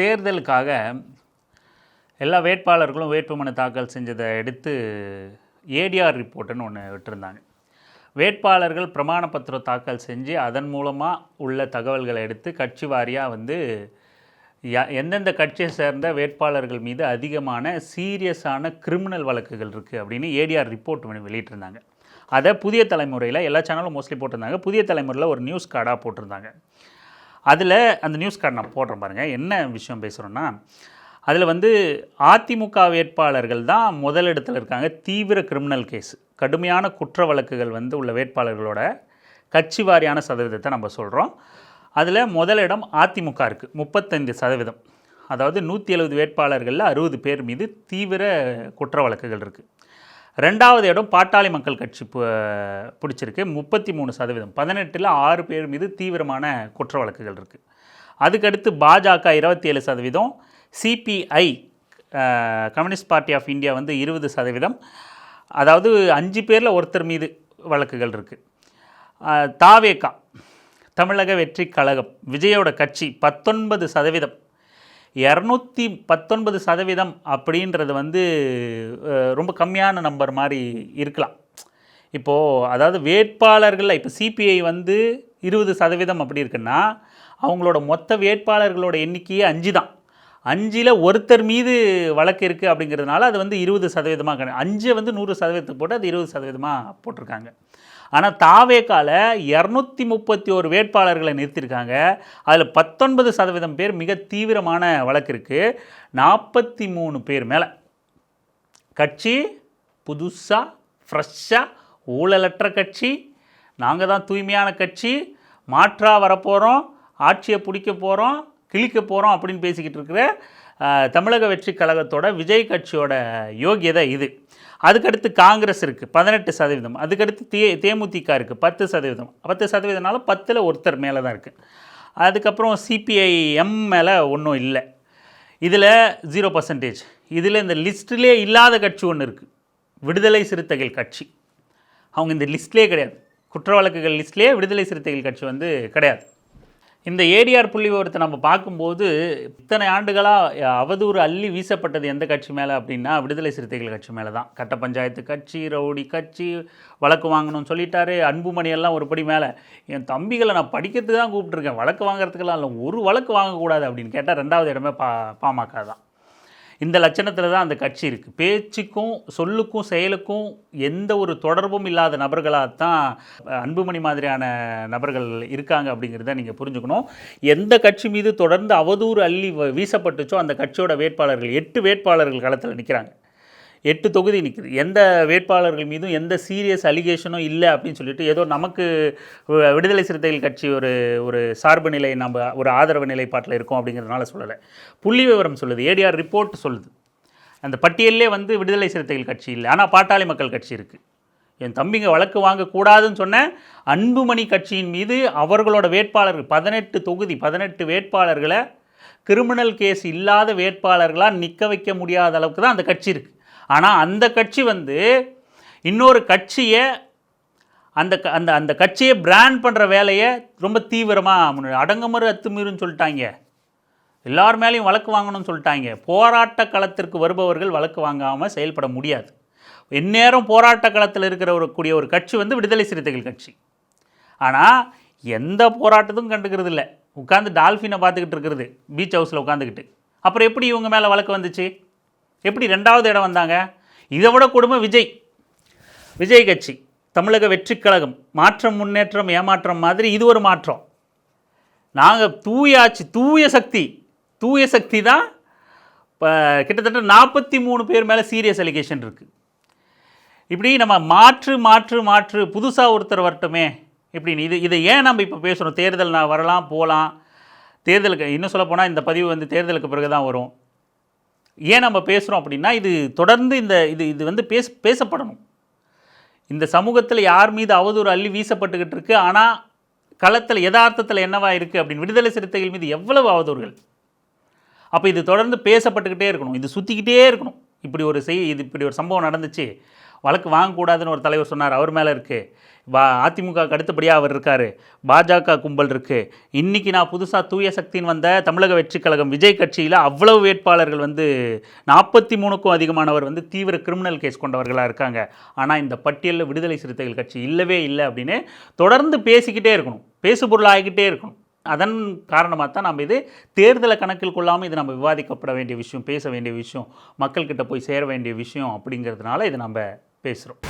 தேர்தலுக்காக எல்லா வேட்பாளர்களும் வேட்புமனு தாக்கல் செஞ்சதை எடுத்து ஏடிஆர் ரிப்போர்ட்டுன்னு ஒன்று விட்டுருந்தாங்க. வேட்பாளர்கள் பிரமாண பத்திரம் தாக்கல் செஞ்சு அதன் மூலமாக உள்ள தகவல்களை எடுத்து கட்சி வாரியாக எந்தெந்த கட்சியை சேர்ந்த வேட்பாளர்கள் மீது அதிகமான சீரியஸான கிரிமினல் வழக்குகள் இருக்குது அப்படின்னு ஏடிஆர் ரிப்போர்ட் வெளியிட்டிருந்தாங்க. அதை புதிய தலைமுறையில் எல்லா சேனலும் மோஸ்ட்லி போட்டிருந்தாங்க. புதிய தலைமுறையில் ஒரு நியூஸ் கார்டாக போட்டிருந்தாங்க. அதில் அந்த நியூஸ் கார்டு நான் போடுறேன் பாருங்கள். என்ன விஷயம் பேசுகிறோன்னா, அதில் அதிமுக வேட்பாளர்கள் தான் முதலிடத்தில் இருக்காங்க. தீவிர கிரிமினல் கேஸ், கடுமையான குற்ற வழக்குகள் உள்ள வேட்பாளர்களோட கட்சி வாரியான சதவீதத்தை நம்ம சொல்கிறோம். அதில் முதலிடம் அதிமுக இருக்குது 35%. அதாவது 170 வேட்பாளர்களில் 60 பேர் மீது தீவிர குற்ற வழக்குகள் இருக்குது. ரெண்டாவது இடம் பாட்டாளி மக்கள் கட்சி பிடிச்சிருக்கு 33%. 18ல் 6 பேர் மீது தீவிரமான குற்ற வழக்குகள் இருக்குது. அதுக்கடுத்து பாஜக 27%, CPI communist party of India 20%. அதாவது 5 பேரில் ஒருத்தர் மீது வழக்குகள் இருக்குது. தாவேகா தமிழக வெற்றி கழகம் விஜயோட கட்சி 19%. 219% அப்படின்றது ரொம்ப கம்மியான நம்பர் மாதிரி இருக்கலாம். இப்போது அதாவது வேட்பாளர்களில் இப்போ சிபிஐ 20% அப்படி இருக்குன்னா அவங்களோட மொத்த வேட்பாளர்களோட எண்ணிக்கையே 5 தான். 5ல் ஒருத்தர் மீது வழக்கு இருக்குது அப்படிங்கிறதுனால அது 20%. 5 100% போட்டு அது 20% போட்டிருக்காங்க. ஆனால் தாவேகால 231 வேட்பாளர்களை நிறுத்தியிருக்காங்க. அதில் 19% பேர் மிக தீவிரமான வழக்கு இருக்குது. 43 பேர் மேலே கட்சி புதுசாக ஃப்ரெஷ்ஷாக ஊழலற்ற கட்சி, நாங்கள் தான் தூய்மையான கட்சி, மாற்றாக வரப்போகிறோம், ஆட்சியை பிடிக்க போகிறோம், கிழிக்க போகிறோம் அப்படின்னு பேசிக்கிட்டு இருக்கிற தமிழக வெற்றி கழகத்தோட விஜய் கட்சியோட யோகியதை இது. அதுக்கடுத்து காங்கிரஸ் இருக்குது 18%. அதுக்கடுத்து தேமுதிக இருக்குது 10%. 10%னால 10ல் ஒருத்தர் மேலே தான் இருக்குது. அதுக்கப்புறம் சிபிஐஎம் மேலே ஒன்றும் இல்லை. இதில் 0%. இதில் இந்த லிஸ்ட்டிலே இல்லாத கட்சி ஒன்று இருக்குது, விடுதலை சிறுத்தைகள் கட்சி. அவங்க இந்த லிஸ்ட்லேயே கிடையாது. குற்ற வழக்குகள் லிஸ்ட்லேயே விடுதலை சிறுத்தைகள் கட்சி கிடையாது. இந்த ஏடிஆர் புள்ளி விவரத்தை நம்ம பார்க்கும்போது இத்தனை ஆண்டுகளாக அவதூறு அள்ளி வீசப்பட்டது எந்த கட்சி மேலே அப்படின்னா விடுதலை சிறுத்தைகள் கட்சி மேலே தான். கட்ட பஞ்சாயத்து கட்சி, ரவுடி கட்சி, வழக்கு வாங்கணும்னு சொல்லிட்டாரு. அன்புமணி எல்லாம் ஒரு படி மேலே. என் தம்பிகளை நான் படிக்கிறதுக்கு தான் கூப்பிட்ருக்கேன், வழக்கு வாங்குறதுக்கெல்லாம் இல்லை, ஒரு வழக்கு வாங்கக்கூடாது அப்படின்னு கேட்டால் 2வது இடமே பாமக தான். இந்த லட்சணத்தில் தான் அந்த கட்சி இருக்குது. பேச்சுக்கும் சொல்லுக்கும் செயலுக்கும் எந்த ஒரு தொடர்பும் இல்லாத நபர்களாக தான் அன்புமணி மாதிரியான நபர்கள் இருக்காங்க அப்படிங்கிறத நீங்கள் புரிஞ்சுக்கணும். எந்த கட்சி மீது தொடர்ந்து அவதூறு அள்ளி வீசப்பட்டுச்சோ அந்த கட்சியோட வேட்பாளர்கள் 8 வேட்பாளர்கள் களத்தில் நிற்கிறாங்க. 8 தொகுதி நிற்குது. எந்த வேட்பாளர்கள் மீதும் எந்த சீரியஸ் அலிகேஷனும் இல்லை அப்படின்னு சொல்லிட்டு ஏதோ நமக்கு விடுதலை சிறுத்தைகள் கட்சி ஒரு சார்பு நிலை, நம்ம ஒரு ஆதரவு நிலைப்பாட்டில் இருக்கோம் அப்படிங்கிறதுனால சொல்லலை. புள்ளி விவரம் சொல்லுது, ஏடிஆர் ரிப்போர்ட் சொல்லுது. அந்த பட்டியலே விடுதலை சிறுத்தைகள் கட்சி இல்லை, ஆனால் பாட்டாளி மக்கள் கட்சி இருக்குது. என் தம்பிங்க வழக்கு வாங்கக்கூடாதுன்னு சொன்ன அன்புமணி கட்சியின் மீது அவர்களோட வேட்பாளர்கள் 18 தொகுதி 18 வேட்பாளர்களை கிரிமினல் கேஸ் இல்லாத வேட்பாளர்களாக நிற்க வைக்க முடியாத அளவுக்கு தான் அந்த கட்சி இருக்குது. ஆனால் அந்த கட்சி இன்னொரு கட்சியை அந்த கட்சியை பிராண்ட் பண்ணுற வேலையை ரொம்ப தீவிரமாக அடங்குமறு அத்துமீறுன்னு சொல்லிட்டாங்க. எல்லார் மேலேயும் வழக்கு வாங்கணும்னு சொல்லிட்டாங்க. போராட்ட களத்திற்கு வருபவர்கள் வழக்கு வாங்காமல் செயல்பட முடியாது. எந்நேரம் போராட்ட களத்தில் கூடிய ஒரு கட்சி விடுதலை சிறுத்தைகள் கட்சி. ஆனால் எந்த போராட்டத்தும் கண்டுக்கிறது இல்லை, உட்காந்து டால்ஃபினை பார்த்துக்கிட்டு இருக்கிறது பீச் ஹவுஸில் உட்காந்துக்கிட்டு. அப்புறம் எப்படி இவங்க மேலே வழக்கு வந்துச்சு? எப்படி 2வது இடம் வந்தாங்க? இதை விட கொடுமை விஜய் கட்சி, தமிழக வெற்றி கழகம், மாற்றம் முன்னேற்றம் ஏமாற்றம் மாதிரி இது ஒரு மாற்றம். நாங்கள் தூய சக்தி தான். இப்போ கிட்டத்தட்ட 43 பேர் மேலே சீரியஸ் அலிகேஷன் இருக்குது. இப்படி நம்ம மாற்று புதுசாக ஒருத்தர் வரட்டுமே இப்படின்னு இதை ஏன் நம்ம இப்போ பேசுகிறோம்? தேர்தல் வரலாம் போகலாம். தேர்தலுக்கு இன்னும் சொல்ல போனால் இந்த பதிவு தேர்தலுக்கு பிறகு தான் வரும். ஏன் நம்ம பேசுகிறோம் அப்படின்னா இது தொடர்ந்து இது பேசப்படணும். இந்த சமூகத்தில் யார் மீது அவதூறு அள்ளி வீசப்பட்டுக்கிட்டு இருக்குது, ஆனால் களத்தில் யதார்த்தத்தில் என்னவா இருக்குது அப்படின்னு விடுதலை சிறுத்தைகள் மீது எவ்வளவு அவதூறுகள். அப்போ இது தொடர்ந்து பேசப்பட்டுக்கிட்டே இருக்கணும், இது சுற்றிக்கிட்டே இருக்கணும். இப்படி ஒரு சம்பவம் நடந்துச்சு, வழக்கு வாங்கக்கூடாதுன்னு ஒரு தலைவர் சொன்னார், அவர் மேலே இருக்குது. அதிமுகவுக்கு அடுத்தபடியாக அவர் இருக்கார். பாஜக கும்பல் இருக்குது. இன்றைக்கி நான் புதுசாக தூய சக்தின்னு வந்த தமிழக வெற்றிக் கழகம் விஜய் கட்சியில் அவ்வளவு வேட்பாளர்கள் வந்து 43க்கும் அதிகமானவர் வந்து தீவிர கிரிமினல் கேஸ் கொண்டவர்களாக இருக்காங்க. ஆனால் இந்த பட்டியலில் விடுதலை சிறுத்தைகள் கட்சி இல்லவே இல்லை அப்படின்னு தொடர்ந்து பேசிக்கிட்டே இருக்கணும், பேசுபொருள் ஆகிக்கிட்டே இருக்கணும். அதன் காரணமாக தான் நம்ம இது தேர்தலை கணக்கில் கொள்ளாமல் இது நம்ம விவாதிக்கப்பட வேண்டிய விஷயம், பேச வேண்டிய விஷயம், மக்கள்கிட்ட போய் சேர வேண்டிய விஷயம் அப்படிங்கிறதுனால இதை நம்ம பேசுகிறோம்.